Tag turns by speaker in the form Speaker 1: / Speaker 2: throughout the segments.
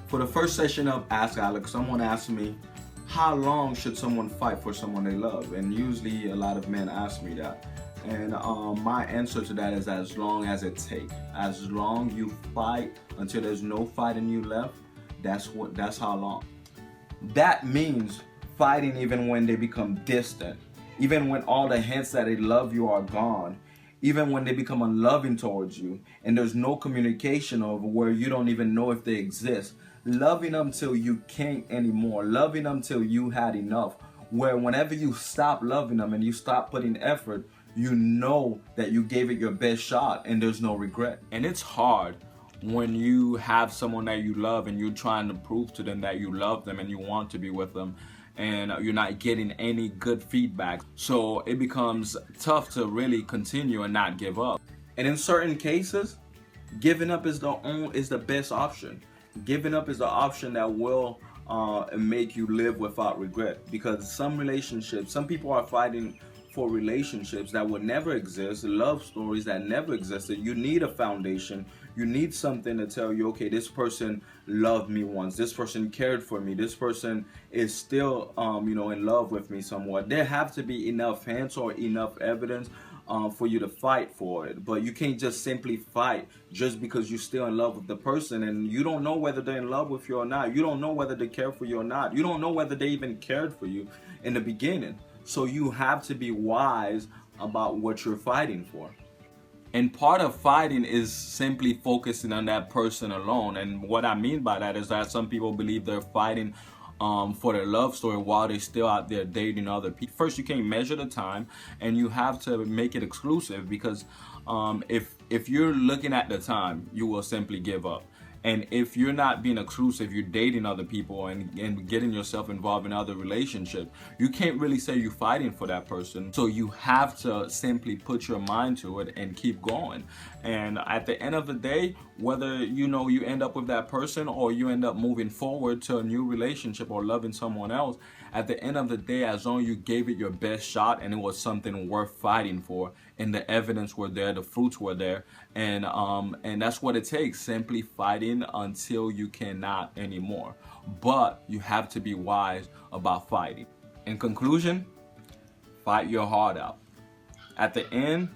Speaker 1: For the first session of Ask Alex, someone asked me, how long should someone fight for someone they love? And usually a lot of men ask me that. And my answer to that is as long as it takes. As long you fight until there's no fight in you left, that's how long. That means fighting even when they become distant, even when all the hints that they love you are gone, even when they become unloving towards you and there's no communication over where you don't even know if they exist. Loving them till you can't anymore, loving them till you had enough, where whenever you stop loving them and you stop putting effort, you know that you gave it your best shot and there's no regret. And it's hard when you have someone that you love and you're trying to prove to them that you love them and you want to be with them, and you're not getting any good feedback. So it becomes tough to really continue and not give up. And in certain cases, giving up is the best option. Giving up is the option that will make you live without regret. Because some people are fighting for relationships that would never exist, love stories that never existed. You need a foundation. You need something to tell you, okay, this person loved me once. This person cared for me. This person is still, in love with me somewhat. There have to be enough hints or enough evidence for you to fight for it. But you can't just simply fight just because you're still in love with the person and you don't know whether they're in love with you or not. You don't know whether they care for you or not. You don't know whether they even cared for you in the beginning. So you have to be wise about what you're fighting for. And part of fighting is simply focusing on that person alone. And what I mean by that is that some people believe they're fighting for their love story while they're still out there dating other people. First, you can't measure the time, and you have to make it exclusive, because if you're looking at the time, you will simply give up. And if you're not being exclusive, you're dating other people and getting yourself involved in other relationships, you can't really say you're fighting for that person. So you have to simply put your mind to it and keep going. And at the end of the day, whether you end up with that person or you end up moving forward to a new relationship or loving someone else, at the end of the day, as long as you gave it your best shot and it was something worth fighting for, and the evidence were there, the fruits were there, and that's what it takes, simply fighting until you cannot anymore. But you have to be wise about fighting. In conclusion, fight your heart out. At the end,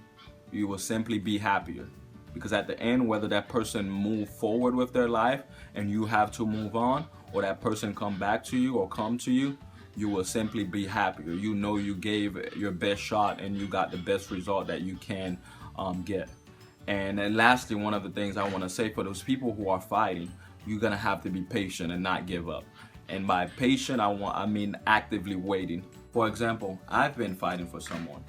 Speaker 1: you will simply be happier, because at the end, whether that person move forward with their life and you have to move on, or that person come back to you or come to you, you will simply be happier. You know you gave your best shot and you got the best result that you can get. And then lastly, one of the things I want to say for those people who are fighting, you're gonna have to be patient and not give up. And by patient, I mean actively waiting. For example, I've been fighting for someone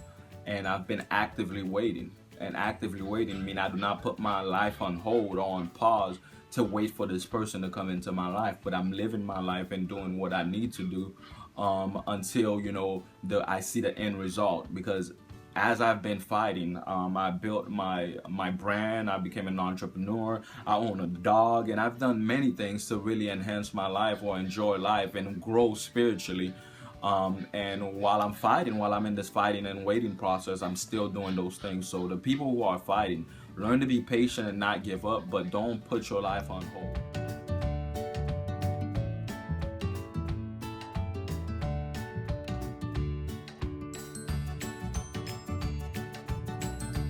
Speaker 1: and I've been actively waiting. And actively waiting means I do not put my life on hold or on pause to wait for this person to come into my life, but I'm living my life and doing what I need to do until I see the end result. Because as I've been fighting, I built my brand, I became an entrepreneur, I own a dog, and I've done many things to really enhance my life or enjoy life and grow spiritually. And while I'm in this fighting and waiting process, I'm still doing those things. So the people who are fighting, learn to be patient and not give up, but don't put your life on hold.